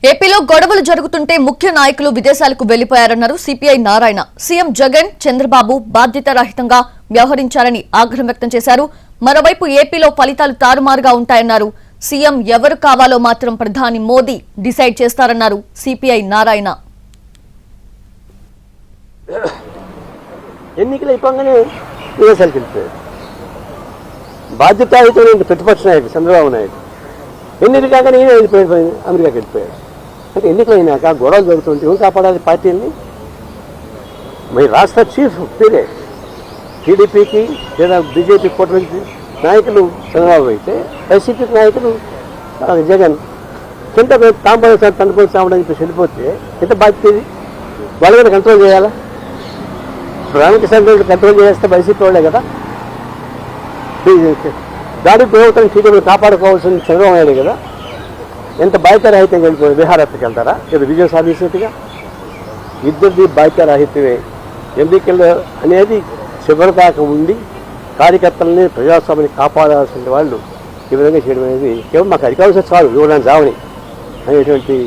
ఏపీలో గొడవలు జరుగుతుంటే ముఖ్య నాయకులు విదేశాలకు వెళ్లిపోయారన్నారు సిపిఐ నారాయణ. సీఎం జగన్, చంద్రబాబు బాధ్యతారహితంగా వ్యవహరించారని ఆగ్రహం వ్యక్తం చేశారు. మరోవైపు ఏపీలో ఫలితాలు తారుమారుగా ఉంటాయన్నారు. సీఎం ఎవరు కావాలో మాత్రం ప్రధాని మోదీ డిసైడ్ చేస్తారన్నారు సిపిఐ నారాయణ. ఎన్నికలు అయిపోగానే విదేశాలకు వెళ్ళిపోయారు. బాధ్యతాయుతమైన ప్రతిపక్ష నాయకుడు చంద్రబాబు నాయుడు ఎన్నికలు కాగానే ఈయన వెళ్ళిపోయిపోయింది, అమెరికాకి వెళ్ళిపోయాడు. అంటే ఎన్నికలు అయినాక గొడవలు జరుగుతుంటే ఏం కాపాడాలి పార్టీని? మరి రాష్ట్ర చీఫ్ పేరే టీడీపీకి లేదా బీజేపీ కూటమికి నాయకులు చంద్రబాబు అయితే వైసీపీ నాయకులు జగన్ కింద తాంబరం తండ్రి సామని చెప్పి వెళ్ళిపోతే ఎంత బాధ్యత ఇది? వాళ్ళ మీద కంట్రోల్ చేయాలా? రామకృష్ణ రెడ్డి కంట్రోల్ చేస్తే వైసీపీ వాళ్ళే కదా. దాడి ప్రభుత్వం టీడీపీని కాపాడుకోవాల్సిన చంద్రబాబు నాయుడు కదా. ఎంత బాధ్యతారహితంగా వెళ్ళిపోయి విహారత్కి వెళ్తారా? ఇది విజయం సాధించినట్టుగా ఇద్దరిది బాధ్యతారహితమే. ఎన్నికలు అనేది చివరి దాకా ఉండి కార్యకర్తలని ప్రజాస్వామ్యాన్ని కాపాడాల్సిన వాళ్ళు ఈ విధంగా చేయడం అనేది కేవలం మాకు అధికారం చాలు ఇవ్వడానికి జావని అనేటువంటి